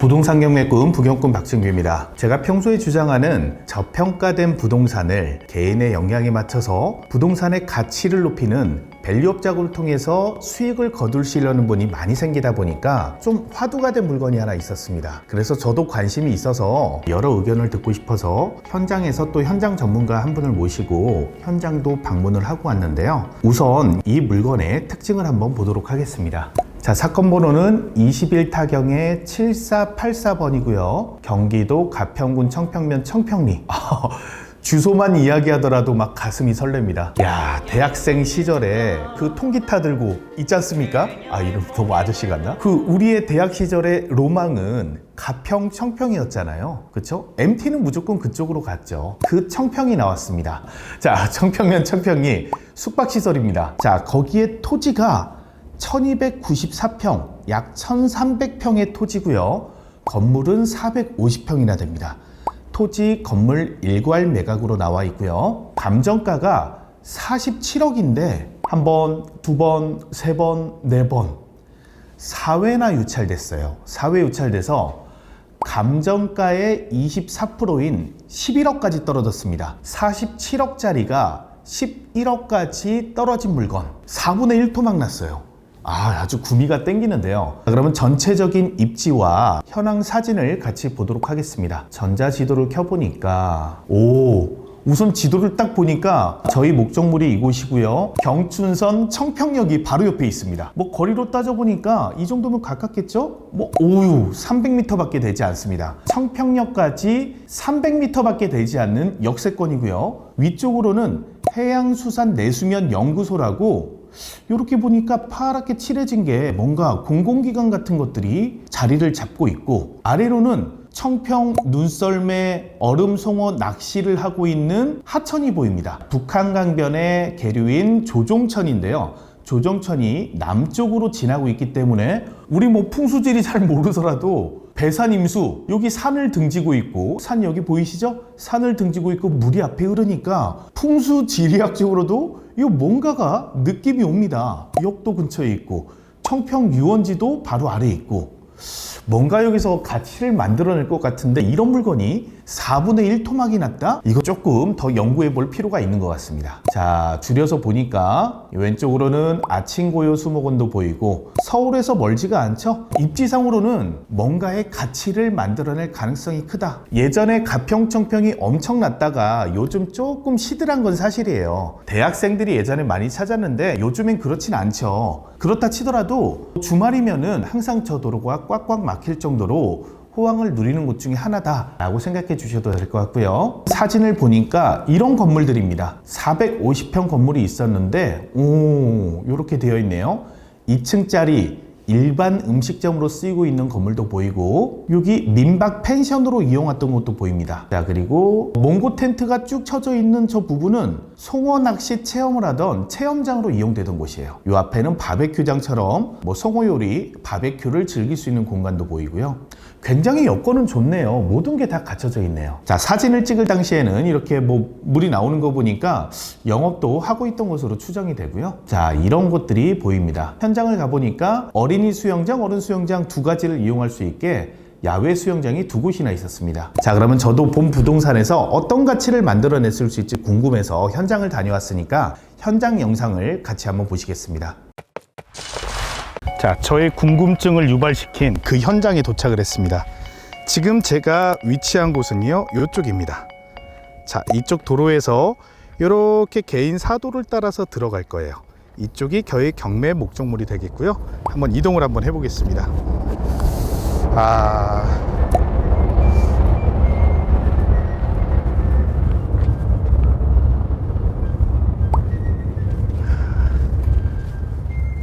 부동산 경매 꿈 부경꾼 박진규입니다. 제가 평소에 주장하는 저평가된 부동산을 개인의 역량에 맞춰서 부동산의 가치를 높이는 밸류업 작업을 통해서 수익을 거두시려는 분이 많이 생기다 보니까 좀 화두가 된 물건이 하나 있었습니다. 그래서 저도 관심이 있어서 여러 의견을 듣고 싶어서 현장에서 또 현장 전문가 한 분을 모시고 현장도 방문을 하고 왔는데요. 우선 이 물건의 특징을 한번 보도록 하겠습니다. 자, 사건 번호는 21타경의 7484번이고요. 경기도 가평군 청평면 청평리. 주소만 이야기하더라도 막 가슴이 설렙니다. 야, 대학생 시절에 그 통기타 들고 있지 않습니까? 이름 너무 아저씨 같나? 우리의 대학 시절의 로망은 가평 청평이었잖아요. 그쵸? MT는 무조건 그쪽으로 갔죠. 그 청평이 나왔습니다. 자, 청평면 청평리 숙박시설입니다. 자, 거기에 토지가 1294평, 약 1300평의 토지고요. 건물은 450평이나 됩니다. 토지 건물 일괄 매각으로 나와 있고요. 감정가가 47억인데 한 번, 두 번, 세 번, 네 번 4회나 유찰됐어요. 4회 유찰돼서 감정가의 24%인 11억까지 떨어졌습니다. 47억짜리가 11억까지 떨어진 물건 4분의 1토막 났어요. 아주 구미가 땡기는데요. 그러면 전체적인 입지와 현황 사진을 같이 보도록 하겠습니다. 전자지도를 켜보니까 우선 지도를 딱 보니까 저희 목적물이 이곳이고요. 경춘선 청평역이 바로 옆에 있습니다. 거리로 따져보니까 이 정도면 가깝겠죠? 300m 밖에 되지 않습니다. 청평역까지 300m 밖에 되지 않는 역세권이고요. 위쪽으로는 해양수산내수면연구소라고 이렇게 보니까 파랗게 칠해진 게 뭔가 공공기관 같은 것들이 자리를 잡고 있고, 아래로는 청평 눈썰매 얼음송어 낚시를 하고 있는 하천이 보입니다. 북한강변의 계류인 조종천인데요. 조종천이 남쪽으로 지나고 있기 때문에 우리 풍수지리 잘 모르더라도 배산임수, 여기 산을 등지고 있고, 산 여기 보이시죠? 산을 등지고 있고 물이 앞에 흐르니까 풍수지리학적으로도 이거 뭔가가 느낌이 옵니다. 역도 근처에 있고 청평 유원지도 바로 아래에 있고, 뭔가 여기서 가치를 만들어낼 것 같은데 이런 물건이 4분의 1토막이 났다? 이거 조금 더 연구해 볼 필요가 있는 것 같습니다. 자, 줄여서 보니까 왼쪽으로는 아침고요 수목원도 보이고 서울에서 멀지가 않죠? 입지상으로는 뭔가의 가치를 만들어낼 가능성이 크다. 예전에 가평 청평이 엄청 났다가 요즘 조금 시들한 건 사실이에요. 대학생들이 예전에 많이 찾았는데 요즘엔 그렇진 않죠. 그렇다 치더라도 주말이면은 항상 저 도로가 꽉꽉 막힐 정도로 호황을 누리는 곳 중에 하나다라고 생각해 주셔도 될 것 같고요. 사진을 보니까 이런 건물들입니다. 450평 건물이 있었는데 이렇게 되어 있네요. 2층짜리 일반 음식점으로 쓰이고 있는 건물도 보이고, 여기 민박 펜션으로 이용했던 곳도 보입니다. 자, 그리고 몽고 텐트가 쭉 쳐져 있는 저 부분은 송어 낚시 체험을 하던 체험장으로 이용되던 곳이에요. 이 앞에는 바베큐장처럼 송어 요리, 바베큐를 즐길 수 있는 공간도 보이고요. 굉장히 여건은 좋네요. 모든 게 다 갖춰져 있네요. 자, 사진을 찍을 당시에는 이렇게 물이 나오는 거 보니까 영업도 하고 있던 것으로 추정이 되고요. 자, 이런 곳들이 보입니다. 현장을 가보니까 어린이 수영장, 어른 수영장 두 가지를 이용할 수 있게 야외 수영장이 두 곳이나 있었습니다. 자, 그러면 저도 본 부동산에서 어떤 가치를 만들어냈을 수 있을지 궁금해서 현장을 다녀왔으니까 현장 영상을 같이 한번 보시겠습니다. 자, 저의 궁금증을 유발시킨 그 현장에 도착을 했습니다. 지금 제가 위치한 곳은요, 이쪽입니다. 자, 이쪽 도로에서 이렇게 개인 사도를 따라서 들어갈 거예요. 이쪽이 저의 경매 목적물이 되겠고요. 한번 이동을 한번 해보겠습니다.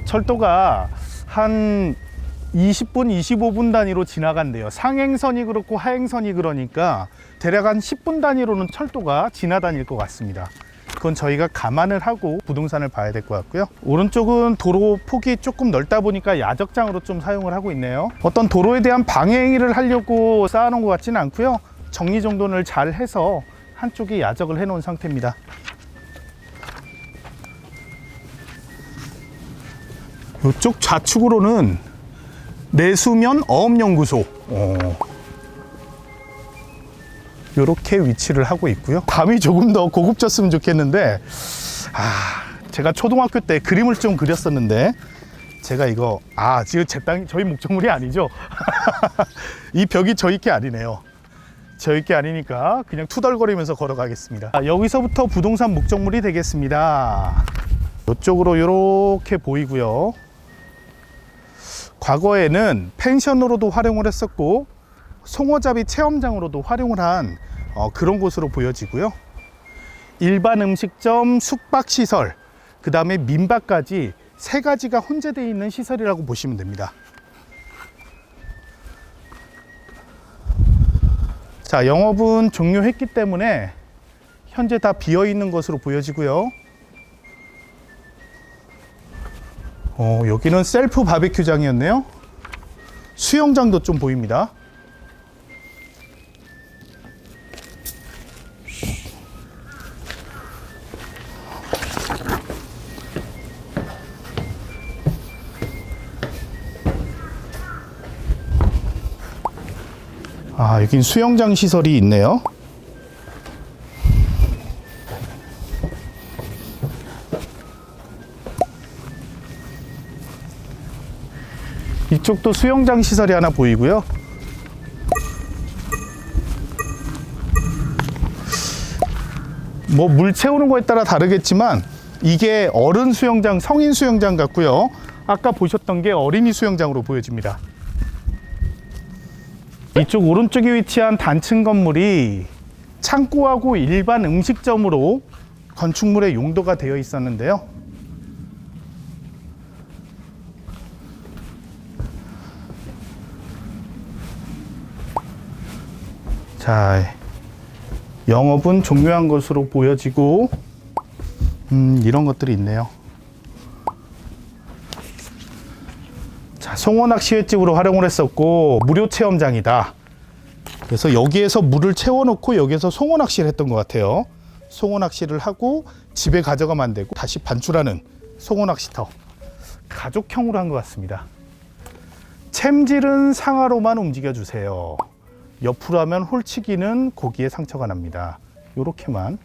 철도가 한 20분, 25분 단위로 지나간대요. 상행선이 그렇고 하행선이 그러니까 대략 한 10분 단위로는 철도가 지나다닐 것 같습니다. 그건 저희가 감안을 하고 부동산을 봐야 될 것 같고요. 오른쪽은 도로 폭이 조금 넓다 보니까 야적장으로 좀 사용을 하고 있네요. 어떤 도로에 대한 방해 행위를 하려고 쌓아놓은 것 같지는 않고요. 정리정돈을 잘 해서 한쪽에 야적을 해놓은 상태입니다. 이쪽 좌측으로는 내수면 어업연구소. 이렇게 위치를 하고 있고요. 밤이 조금 더 고급졌으면 좋겠는데, 제가 초등학교 때 그림을 좀 그렸었는데, 제가 이거 지금 제 땅, 저희 목적물이 아니죠. 이 벽이 저희 게 아니네요. 저희 게 아니니까 그냥 투덜거리면서 걸어가겠습니다. 여기서부터 부동산 목적물이 되겠습니다. 이쪽으로 이렇게 보이고요. 과거에는 펜션으로도 활용을 했었고 송어잡이 체험장으로도 활용을 한 그런 곳으로 보여지고요. 일반 음식점, 숙박시설, 그 다음에 민박까지 세 가지가 혼재되어 있는 시설이라고 보시면 됩니다. 자, 영업은 종료했기 때문에 현재 다 비어 있는 것으로 보여지고요. 여기는 셀프 바베큐장이었네요. 수영장도 좀 보입니다. 여긴 수영장 시설이 있네요. 이쪽도 수영장 시설이 하나 보이고요. 뭐 물 채우는 거에 따라 다르겠지만 이게 어른 수영장, 성인 수영장 같고요. 아까 보셨던 게 어린이 수영장으로 보여집니다. 이쪽 오른쪽에 위치한 단층 건물이 창고하고 일반 음식점으로 건축물의 용도가 되어 있었는데요. 자, 영업은 종료한 것으로 보여지고 이런 것들이 있네요. 자, 송어낚시 횟집으로 활용을 했었고 무료 체험장이다. 그래서 여기에서 물을 채워놓고 여기에서 송어낚시를 했던 것 같아요. 송어낚시를 하고 집에 가져가면 되고 다시 반출하는 송어낚시터. 가족형으로 한 것 같습니다. 챔질은 상하로만 움직여주세요. 옆으로 하면 홀치기는 고기에 상처가 납니다. 요렇게만.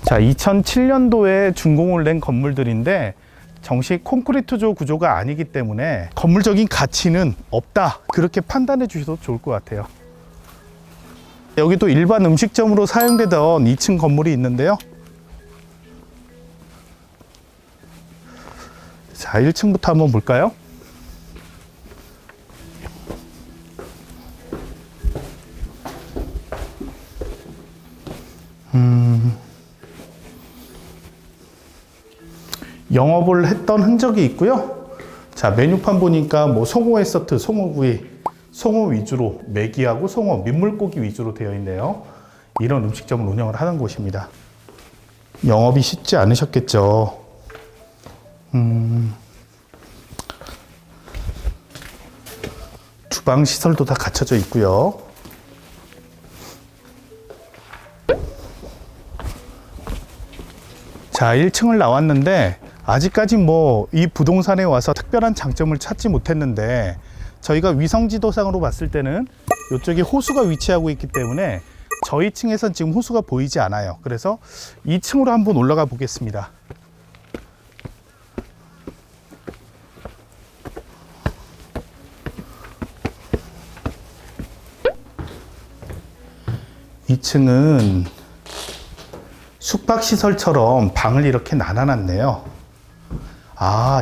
자, 2007년도에 준공을 낸 건물들인데 정식 콘크리트조 구조가 아니기 때문에 건물적인 가치는 없다, 그렇게 판단해 주셔도 좋을 것 같아요. 여기도 일반 음식점으로 사용되던 2층 건물이 있는데요. 자, 1층부터 한번 볼까요? 영업을 했던 흔적이 있고요. 자, 메뉴판 보니까 뭐 송어 에서트, 송어구이, 송어 위주로, 메기하고 송어, 민물고기 위주로 되어 있네요. 이런 음식점을 운영을 하는 곳입니다. 영업이 쉽지 않으셨겠죠. 주방 시설도 다 갖춰져 있고요. 자, 1층을 나왔는데 아직까지 뭐 이 부동산에 와서 특별한 장점을 찾지 못했는데 저희가 위성지도상으로 봤을 때는 이쪽에 호수가 위치하고 있기 때문에 저희 층에선 지금 호수가 보이지 않아요. 그래서 2층으로 한번 올라가 보겠습니다. 이 층은 숙박시설처럼 방을 이렇게 나눠놨네요.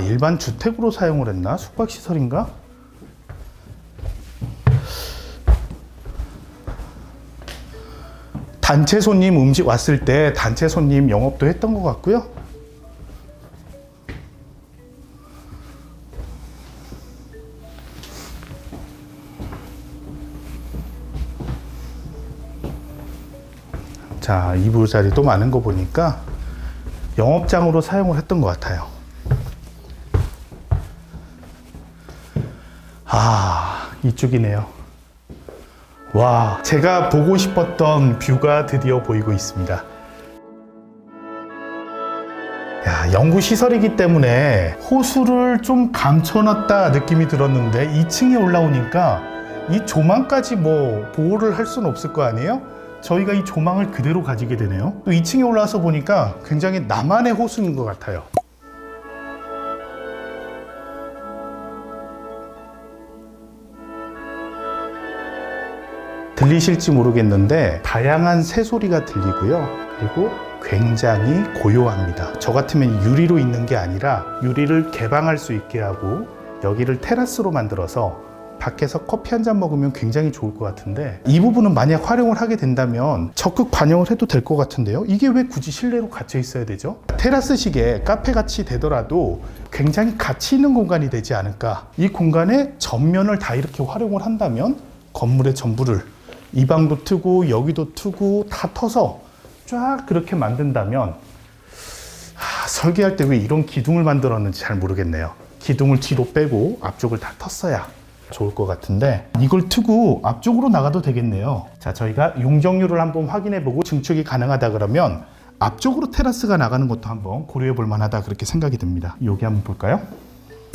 일반 주택으로 사용을 했나? 숙박시설인가? 단체 손님 음식 왔을 때 단체 손님 영업도 했던 것 같고요. 자, 이불 자리도 많은 거 보니까 영업장으로 사용을 했던 것 같아요. 이쪽이네요. 와, 제가 보고 싶었던 뷰가 드디어 보이고 있습니다. 자, 연구 시설이기 때문에 호수를 좀 감춰놨다 느낌이 들었는데 2층에 올라오니까 이 조망까지 뭐 보호를 할 수는 없을 거 아니에요? 저희가 이 조망을 그대로 가지게 되네요. 또 2층에 올라와서 보니까 굉장히 나만의 호수인 것 같아요. 들리실지 모르겠는데 다양한 새소리가 들리고요. 그리고 굉장히 고요합니다. 저 같으면 유리로 있는 게 아니라 유리를 개방할 수 있게 하고 여기를 테라스로 만들어서 밖에서 커피 한 잔 먹으면 굉장히 좋을 것 같은데, 이 부분은 만약 활용을 하게 된다면 적극 반영을 해도 될 것 같은데요. 이게 왜 굳이 실내로 갇혀 있어야 되죠? 테라스식의 카페 같이 되더라도 굉장히 가치 있는 공간이 되지 않을까. 이 공간의 전면을 다 이렇게 활용을 한다면 건물의 전부를, 이 방도 트고 여기도 트고 다 터서 쫙 그렇게 만든다면, 설계할 때 왜 이런 기둥을 만들었는지 잘 모르겠네요. 기둥을 뒤로 빼고 앞쪽을 다 텄어야 좋을 것 같은데, 이걸 트고 앞쪽으로 나가도 되겠네요. 자, 저희가 용적률을 한번 확인해 보고 증축이 가능하다 그러면 앞쪽으로 테라스가 나가는 것도 한번 고려해 볼 만하다, 그렇게 생각이 듭니다. 여기 한번 볼까요?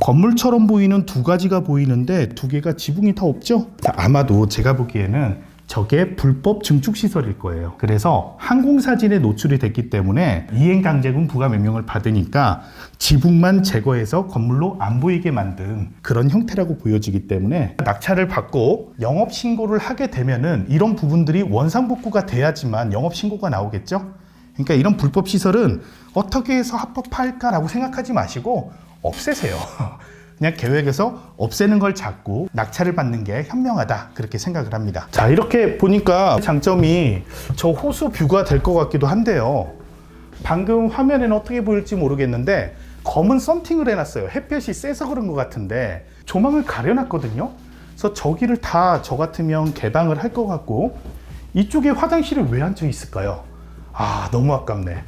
건물처럼 보이는 두 가지가 보이는데 두 개가 지붕이 다 없죠? 자, 아마도 제가 보기에는 저게 불법 증축시설일 거예요. 그래서 항공사진에 노출이 됐기 때문에 이행강제금 부과 명령을 받으니까 지붕만 제거해서 건물로 안 보이게 만든 그런 형태라고 보여지기 때문에, 낙찰을 받고 영업신고를 하게 되면은 이런 부분들이 원상복구가 돼야지만 영업신고가 나오겠죠? 그러니까 이런 불법시설은 어떻게 해서 합법할까라고 생각하지 마시고 없애세요. 그냥 계획에서 없애는 걸 잡고 낙찰을 받는 게 현명하다, 그렇게 생각을 합니다. 자, 이렇게 보니까 장점이 저 호수 뷰가 될 것 같기도 한데요. 방금 화면에는 어떻게 보일지 모르겠는데 검은 썬팅을 해놨어요. 햇볕이 세서 그런 것 같은데 조망을 가려놨거든요. 그래서 저기를 다 저 같으면 개방을 할 것 같고, 이쪽에 화장실이 왜 앉아 있을까요? 너무 아깝네.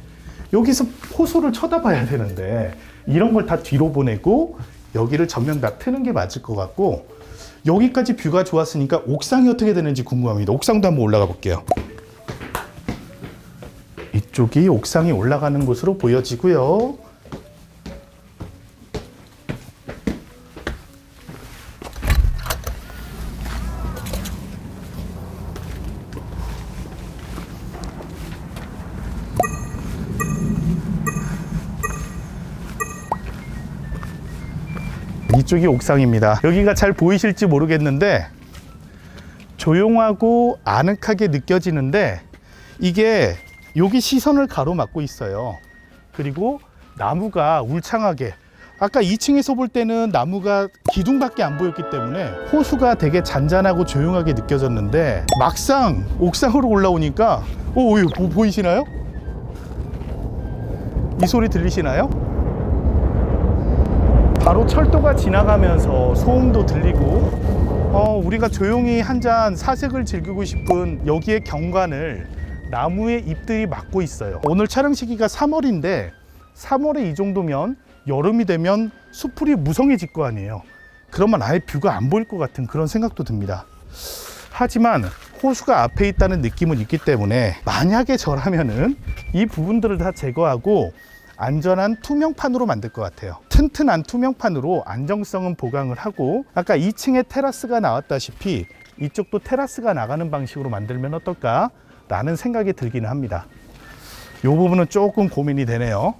여기서 호수를 쳐다봐야 되는데 이런 걸 다 뒤로 보내고 여기를 전면 다 트는 게 맞을 것 같고, 여기까지 뷰가 좋았으니까 옥상이 어떻게 되는지 궁금합니다. 옥상도 한번 올라가 볼게요. 이쪽이 옥상이 올라가는 곳으로 보여지고요. 이쪽이 옥상입니다. 여기가 잘 보이실지 모르겠는데 조용하고 아늑하게 느껴지는데, 이게 여기 시선을 가로막고 있어요. 그리고 나무가 울창하게, 아까 2층에서 볼 때는 나무가 기둥밖에 안 보였기 때문에 호수가 되게 잔잔하고 조용하게 느껴졌는데, 막상 옥상으로 올라오니까 이거 보이시나요? 이 소리 들리시나요? 바로 철도가 지나가면서 소음도 들리고, 우리가 조용히 한 잔 사색을 즐기고 싶은 여기의 경관을 나무의 잎들이 막고 있어요. 오늘 촬영 시기가 3월인데 3월에 이 정도면 여름이 되면 수풀이 무성해질 거 아니에요. 그러면 아예 뷰가 안 보일 것 같은 그런 생각도 듭니다. 하지만 호수가 앞에 있다는 느낌은 있기 때문에 만약에 저라면은 이 부분들을 다 제거하고 안전한 투명판으로 만들 것 같아요. 튼튼한 투명판으로 안정성은 보강을 하고, 아까 2층에 테라스가 나왔다시피 이쪽도 테라스가 나가는 방식으로 만들면 어떨까 라는 생각이 들기는 합니다. 이 부분은 조금 고민이 되네요.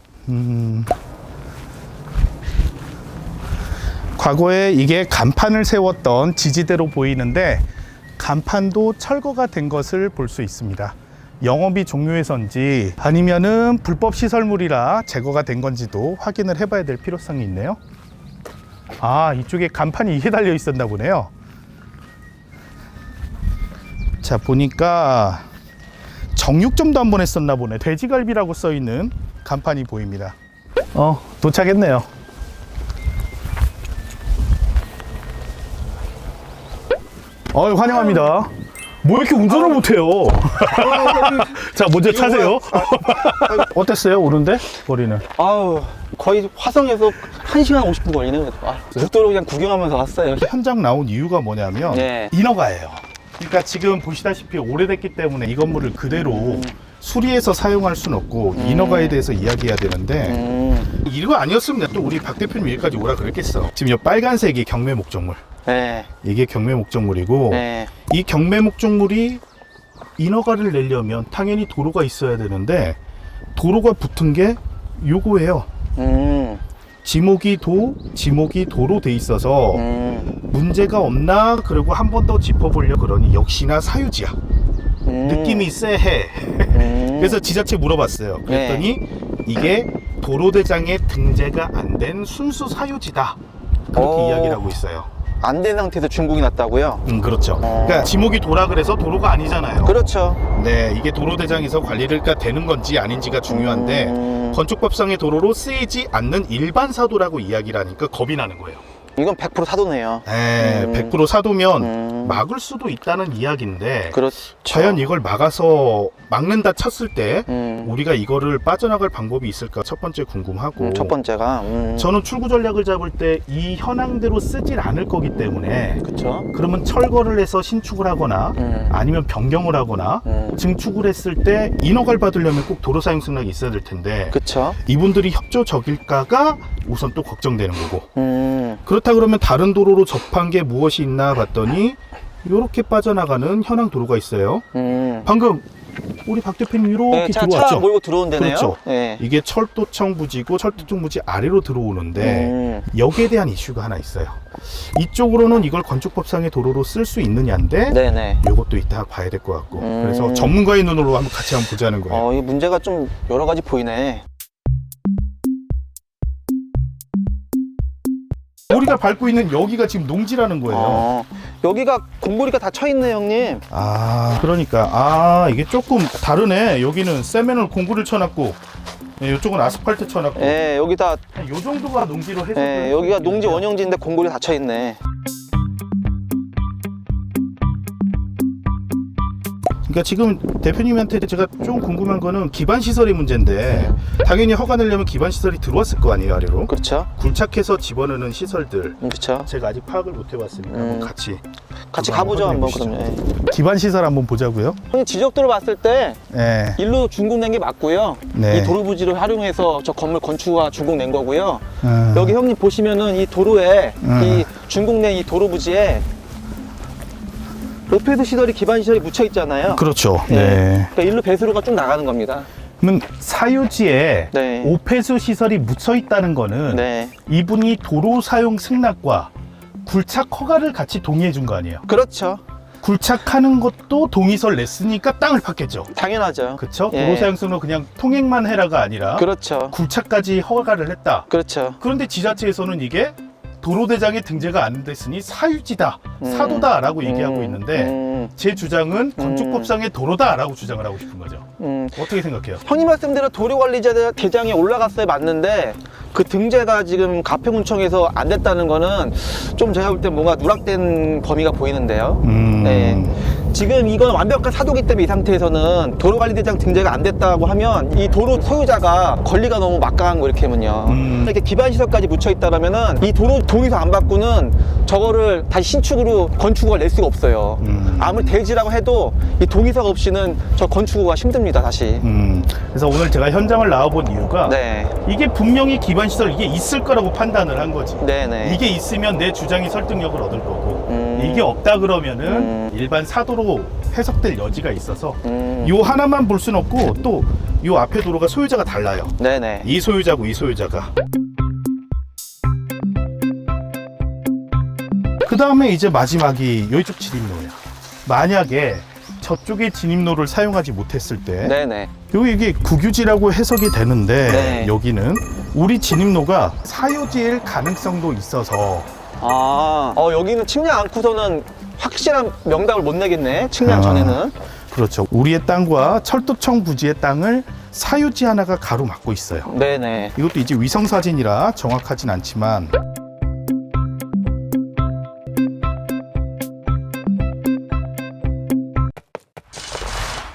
과거에 이게 간판을 세웠던 지지대로 보이는데 간판도 철거가 된 것을 볼 수 있습니다. 영업이 종료해서인지 아니면은 불법 시설물이라 제거가 된 건지도 확인을 해봐야 될 필요성이 있네요. 이쪽에 간판이 이게 달려 있었나 보네요. 자, 보니까 정육점도 한번 했었나 보네. 돼지갈비라고 써있는 간판이 보입니다. 도착했네요. 환영합니다. 뭐 이렇게 운전을 못해요? 자, 먼저 타세요. 어땠어요, 오는데? 거리는? 거의 화성에서 1시간 50분 걸리네요. 국도로 그냥 구경하면서 왔어요. 현장 나온 이유가 뭐냐면 네. 인허가예요. 그러니까 지금 보시다시피 오래됐기 때문에 이 건물을 그대로 수리해서 사용할 수는 없고 인허가에 대해서 이야기해야 되는데 이거 아니었으면 또 우리 박 대표님 여기까지 오라 그랬겠어. 지금 이 빨간색이 경매 목적물. 네. 이게 경매 목적물이고 네. 이 경매 목적물이 인허가를 내려면 당연히 도로가 있어야 되는데 도로가 붙은 게 요거예요. 지목이 도로 돼 있어서 문제가 없나 그리고 한 번 더 짚어보려 그러니 역시나 사유지야. 느낌이 쎄해. 그래서 지자체 물어봤어요. 그랬더니 이게 도로대장에 등재가 안 된 순수 사유지다. 그렇게 이야기를 하고 있어요. 안 된 상태에서 준공이 났다고요? 그렇죠. 그러니까 지목이 도라 그래서 도로가 아니잖아요. 그렇죠. 네, 이게 도로대장에서 관리가 되는 건지 아닌지가 중요한데 건축법상의 도로로 쓰이지 않는 일반 사도라고 이야기를 하니까 겁이 나는 거예요. 이건 100% 사도네요. 네, 100% 사도면 막을 수도 있다는 이야기인데 그렇죠. 과연 이걸 막는다 쳤을 때 우리가 이거를 빠져나갈 방법이 있을까 첫 번째 궁금하고 첫 번째가 저는 출구 전략을 잡을 때 이 현황대로 쓰질 않을 거기 때문에 그렇죠. 그러면 철거를 해서 신축을 하거나 아니면 변경을 하거나 증축을 했을 때 인허가를 받으려면 꼭 도로 사용 승낙이 있어야 될 텐데 그렇죠. 이분들이 협조적일까가 우선 또 걱정되는 거고 그렇다 그러면 다른 도로로 접한 게 무엇이 있나 봤더니 이렇게 빠져나가는 현황 도로가 있어요. 방금 우리 박 대표님 이렇게 네, 차 들어왔죠. 몰고 들어온 데네요. 그렇죠. 네. 이게 철도청 부지고 철도청 부지 아래로 들어오는데 여기에 대한 이슈가 하나 있어요. 이쪽으로는 이걸 건축법상의 도로로 쓸 수 있느냐인데 네네. 이것도 이따 봐야 될 것 같고 그래서 전문가의 눈으로 한번 같이 한번 보자는 거예요. 이 문제가 좀 여러 가지 보이네. 우리가 밟고 있는 여기가 지금 농지라는 거예요. 여기가 공구리가 다 쳐있네 형님. 그러니까 이게 조금 다르네. 여기는 세면을 공구를 쳐놨고 이쪽은 아스팔트 쳐놨고 네, 여기 다 요 정도가 농지로 해서 네, 여기가 농지 원형지인데 공구리 다 쳐있네. 그러니까 지금 대표님한테 제가 좀 궁금한 거는 기반 시설의 문제인데 당연히 허가 내려면 기반 시설이 들어왔을 거 아니에요, 아래로. 그렇죠. 굴착해서 집어넣는 시설들 그렇죠. 제가 아직 파악을 못 해봤으니까 한번 같이 가보죠 한번 확인해 그러면. 보시죠. 기반 시설 한번 보자고요. 형님 지적도로 봤을 때 네. 일로 준공된 게 맞고요. 네. 이 도로 부지를 활용해서 저 건물 건축과 준공된 거고요. 음. 여기 형님 보시면은 이 도로에 이 준공된 이 도로 부지에 로페드 시설이 기반 시설이 묻혀 있잖아요. 그렇죠. 네. 네. 그러니까 일로 배수로가 쭉 나가는 겁니다. 그러면 사유지에 네. 오폐수 시설이 묻혀 있다는 거는 네. 이분이 도로 사용 승낙과 굴착 허가를 같이 동의해 준 거 아니에요? 그렇죠. 굴착하는 것도 동의서를 냈으니까 땅을 팠겠죠. 당연하죠. 그렇죠? 예. 도로 사용 승낙 그냥 통행만 해라가 아니라 그렇죠. 굴착까지 허가를 했다. 그렇죠. 그런데 지자체에서는 이게 도로대장에 등재가 안 됐으니 사유지다, 사도다라고 얘기하고 있는데 제 주장은 건축법상의 도로다라고 주장을 하고 싶은 거죠. 어떻게 생각해요? 형님 말씀대로 도로관리자 대장에 올라갔어야 맞는데 그 등재가 지금 가평군청에서 안 됐다는 거는 좀 제가 볼 때 뭔가 누락된 범위가 보이는데요. 네. 지금 이건 완벽한 사도기 때문에 이 상태에서는 도로관리대장 등재가 안 됐다고 하면 이 도로 소유자가 권리가 너무 막강한 거 이렇게 하면요. 이렇게 기반시설까지 묻혀 있다라면은 이 도로 동의서 안 받고는 저거를 다시 신축으로 건축허가 낼 수가 없어요. 아무리 대지라고 해도 이 동의서가 없이는 저 건축허가 힘듭니다 다시. 그래서 오늘 제가 현장을 나와본 이유가 네. 이게 분명히 기반시설 이게 있을 거라고 판단을 한 거지. 네네. 이게 있으면 내 주장이 설득력을 얻을 거고 이게 없다 그러면은 일반 사도로 해석될 여지가 있어서 요 하나만 볼 수는 없고 또 요 앞에 도로가 소유자가 달라요. 네네. 이 소유자고 이 소유자가. 그 다음에 이제 마지막이 이쪽 진입로예요. 만약에 저쪽의 진입로를 사용하지 못했을 때 네네. 이게 국유지라고 해석이 되는데 네. 여기는 우리 진입로가 사유지일 가능성도 있어서 여기는 측량 않고서는 확실한 명답을 못 내겠네. 측량 전에는. 그렇죠. 우리의 땅과 철도청 부지의 땅을 사유지 하나가 가로막고 있어요. 네네. 이것도 이제 위성사진이라 정확하진 않지만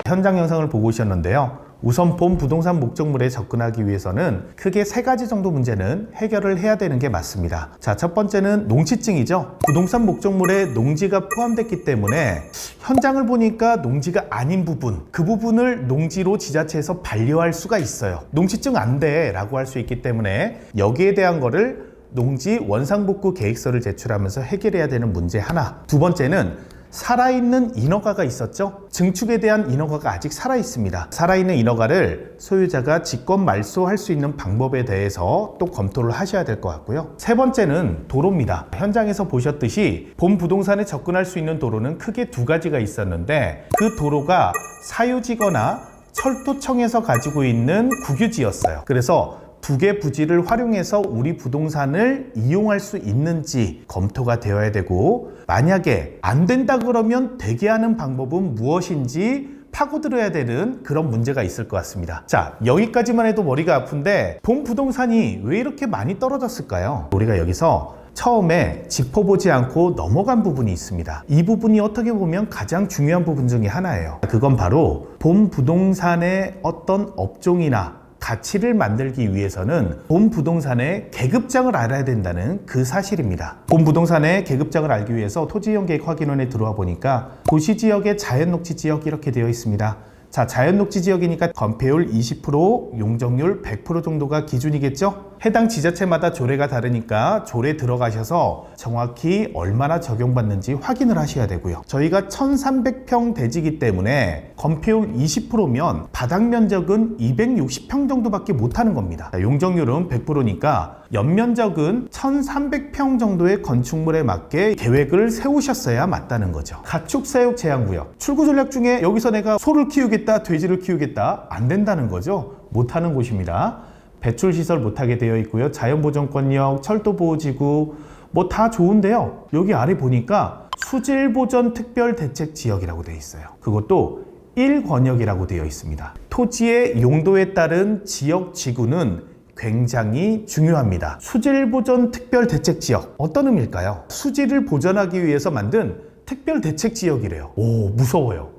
현장 영상을 보고 오셨는데요. 우선 본 부동산 목적물에 접근하기 위해서는 크게 3가지 정도 문제는 해결을 해야 되는 게 맞습니다. 자, 첫 번째는 농지증이죠. 부동산 목적물에 농지가 포함됐기 때문에 현장을 보니까 농지가 아닌 부분, 그 부분을 농지로 지자체에서 반려할 수가 있어요. 농지증 안 돼 라고 할 수 있기 때문에 여기에 대한 거를 농지 원상복구 계획서를 제출하면서 해결해야 되는 문제 하나. 두 번째는 살아있는 인허가가 있었죠. 증축에 대한 인허가가 아직 살아있습니다. 살아있는 인허가를 소유자가 직권 말소할 수 있는 방법에 대해서 또 검토를 하셔야 될 것 같고요. 세 번째는 도로입니다. 현장에서 보셨듯이 본 부동산에 접근할 수 있는 도로는 크게 2가지가 있었는데 그 도로가 사유지거나 철도청에서 가지고 있는 국유지였어요. 그래서 2개 부지를 활용해서 우리 부동산을 이용할 수 있는지 검토가 되어야 되고, 만약에 안 된다 그러면 되게 하는 방법은 무엇인지 파고들어야 되는 그런 문제가 있을 것 같습니다. 자, 여기까지만 해도 머리가 아픈데 본 부동산이 왜 이렇게 많이 떨어졌을까요? 우리가 여기서 처음에 짚어보지 않고 넘어간 부분이 있습니다. 이 부분이 어떻게 보면 가장 중요한 부분 중에 하나예요. 그건 바로 본 부동산의 어떤 업종이나 가치를 만들기 위해서는 본 부동산의 계급장을 알아야 된다는 그 사실입니다. 본 부동산의 계급장을 알기 위해서 토지이용계획 확인원에 들어와 보니까 도시지역의 자연녹지지역 이렇게 되어 있습니다. 자, 자연녹지지역이니까 건폐율 20%, 용적률 100% 정도가 기준이겠죠? 해당 지자체마다 조례가 다르니까 조례 들어가셔서 정확히 얼마나 적용받는지 확인을 하셔야 되고요. 저희가 1300평 대지기 때문에 건폐율 20%면 바닥 면적은 260평 정도밖에 못하는 겁니다. 자, 용적률은 100%니까 연면적은 1300평 정도의 건축물에 맞게 계획을 세우셨어야 맞다는 거죠. 가축사육 제한구역, 출구전략 중에 여기서 내가 소를 키우겠다, 돼지를 키우겠다, 안 된다는 거죠. 못하는 곳입니다. 배출시설 못하게 되어 있고요. 자연보전권역, 철도보호지구 뭐 다 좋은데요. 여기 아래 보니까 수질보전특별대책지역이라고 되어 있어요. 그것도 1권역이라고 되어 있습니다. 토지의 용도에 따른 지역지구는 굉장히 중요합니다. 수질보전특별대책지역, 어떤 의미일까요? 수질을 보전하기 위해서 만든 특별대책지역이래요. 오, 무서워요.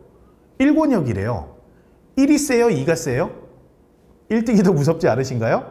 1권역이래요. 1이 세요? 2가 세요? 1등이 더 무섭지 않으신가요?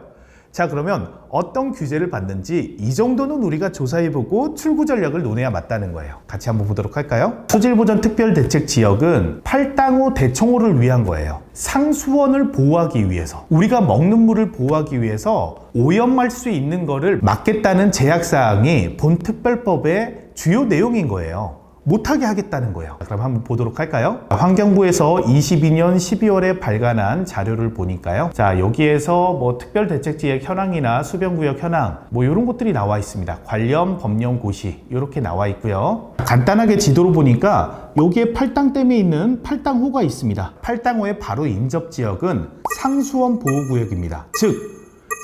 자, 그러면 어떤 규제를 받는지 이 정도는 우리가 조사해보고 출구 전략을 논해야 맞다는 거예요. 같이 한번 보도록 할까요? 수질보전특별대책지역은 팔당호 대청호를 위한 거예요. 상수원을 보호하기 위해서, 우리가 먹는 물을 보호하기 위해서 오염할 수 있는 거를 막겠다는 제약사항이 본 특별법의 주요 내용인 거예요. 못하게 하겠다는 거예요. 그럼 한번 보도록 할까요? 환경부에서 22년 12월에 발간한 자료를 보니까요. 자, 여기에서 뭐 특별대책지역 현황이나 수변구역 현황 뭐 이런 것들이 나와 있습니다. 관련 법령 고시 이렇게 나와 있고요. 간단하게 지도로 보니까 여기에 팔당댐에 있는 팔당호가 있습니다. 팔당호의 바로 인접지역은 상수원 보호구역입니다. 즉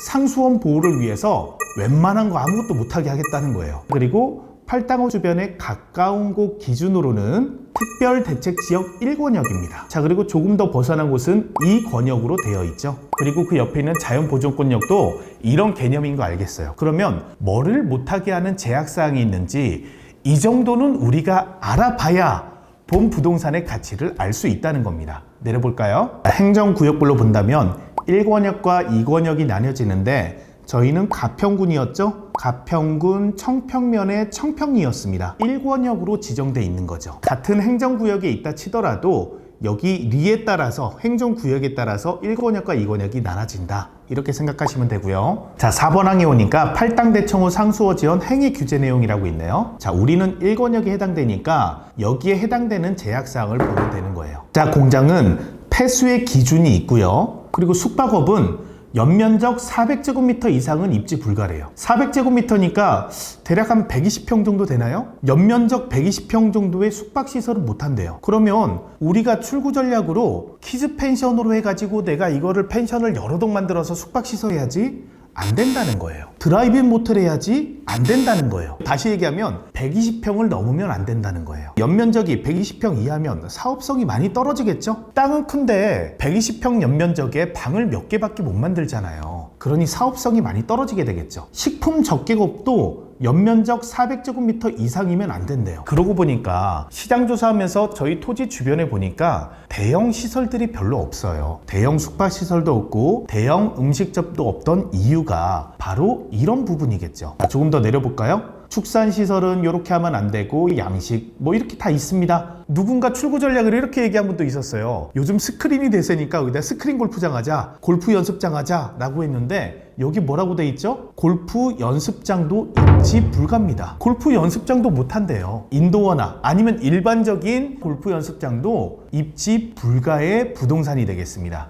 상수원 보호를 위해서 웬만한 거 아무것도 못하게 하겠다는 거예요. 그리고 팔당호 주변에 가까운 곳 기준으로는 특별대책지역 1권역입니다. 자, 그리고 조금 더 벗어난 곳은 2권역으로 되어 있죠. 그리고 그 옆에 있는 자연보존권역도 이런 개념인 거 알겠어요. 그러면 뭐를 못하게 하는 제약사항이 있는지 이 정도는 우리가 알아봐야 본 부동산의 가치를 알 수 있다는 겁니다. 내려볼까요? 행정구역별로 본다면 1권역과 2권역이 나뉘어지는데 저희는 가평군이었죠? 가평군 청평면의 청평리였습니다. 1권역으로 지정돼 있는 거죠. 같은 행정구역에 있다 치더라도 여기 리에 따라서, 행정구역에 따라서 1권역과 2권역이 나눠진다. 이렇게 생각하시면 되고요. 자, 4번 항에 오니까 팔당대청호 상수호 지원 행위 규제 내용이라고 있네요. 자, 우리는 1권역에 해당되니까 여기에 해당되는 제약사항을 보면 되는 거예요. 자, 공장은 폐수의 기준이 있고요. 그리고 숙박업은 연면적 400제곱미터 이상은 입지 불가래요. 400제곱미터니까 대략 한 120평 정도 되나요? 연면적 120평 정도의 숙박시설은 못한대요. 그러면 우리가 출구 전략으로 키즈 펜션으로 해가지고 내가 이거를 펜션을 여러 동 만들어서 숙박시설 해야지? 안 된다는 거예요. 드라이브인 모텔 해야지? 안 된다는 거예요. 다시 얘기하면 120평을 넘으면 안 된다는 거예요. 연면적이 120평 이하면 사업성이 많이 떨어지겠죠? 땅은 큰데 120평 연면적에 방을 몇 개밖에 못 만들잖아요. 그러니 사업성이 많이 떨어지게 되겠죠. 식품 적개업도 연면적 400제곱미터 이상이면 안 된대요. 그러고 보니까 시장 조사하면서 저희 토지 주변에 보니까 대형 시설들이 별로 없어요. 대형 숙박시설도 없고 대형 음식점도 없던 이유가 바로 이런 부분이겠죠. 조금 더 내려볼까요? 축산시설은 이렇게 하면 안 되고 양식 뭐 이렇게 다 있습니다. 누군가 출구 전략을 이렇게 얘기한 분도 있었어요. 요즘 스크린이 대세니까 여기다 스크린 골프장 하자, 골프 연습장 하자 라고 했는데 여기 뭐라고 돼 있죠? 골프 연습장도 입지 불가입니다. 골프 연습장도 못한대요. 인도어나 아니면 일반적인 골프 연습장도 입지 불가의 부동산이 되겠습니다.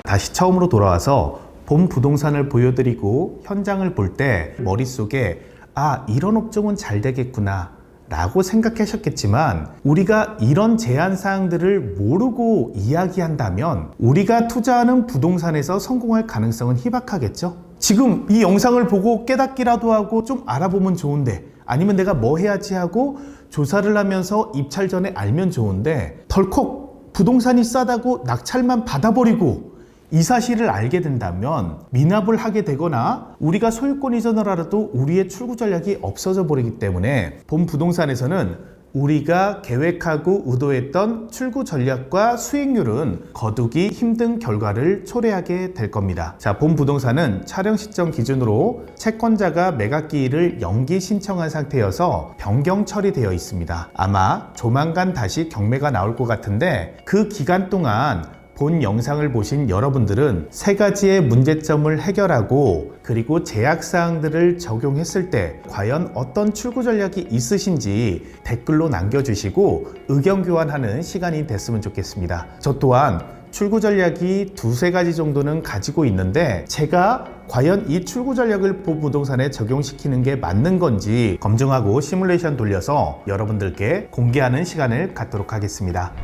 다시 처음으로 돌아와서 본 부동산을 보여드리고 현장을 볼 때 머릿속에 이런 업종은 잘 되겠구나 라고 생각하셨겠지만 우리가 이런 제한사항들을 모르고 이야기한다면 우리가 투자하는 부동산에서 성공할 가능성은 희박하겠죠? 지금 이 영상을 보고 깨닫기라도 하고 좀 알아보면 좋은데 아니면 내가 뭐 해야지 하고 조사를 하면서 입찰 전에 알면 좋은데 덜컥 부동산이 싸다고 낙찰만 받아버리고 이 사실을 알게 된다면 미납을 하게 되거나 우리가 소유권 이전을 하라도 우리의 출구 전략이 없어져 버리기 때문에 본 부동산에서는 우리가 계획하고 의도했던 출구 전략과 수익률은 거두기 힘든 결과를 초래하게 될 겁니다. 자, 본 부동산은 촬영 시점 기준으로 채권자가 매각기일을 연기 신청한 상태여서 변경 처리되어 있습니다. 아마 조만간 다시 경매가 나올 것 같은데 그 기간 동안 본 영상을 보신 여러분들은 세 가지의 문제점을 해결하고 그리고 제약사항들을 적용했을 때 과연 어떤 출구 전략이 있으신지 댓글로 남겨주시고 의견 교환하는 시간이 됐으면 좋겠습니다. 저 또한 출구 전략이 두세 가지 정도는 가지고 있는데 제가 과연 이 출구 전략을 본 부동산에 적용시키는 게 맞는 건지 검증하고 시뮬레이션 돌려서 여러분들께 공개하는 시간을 갖도록 하겠습니다.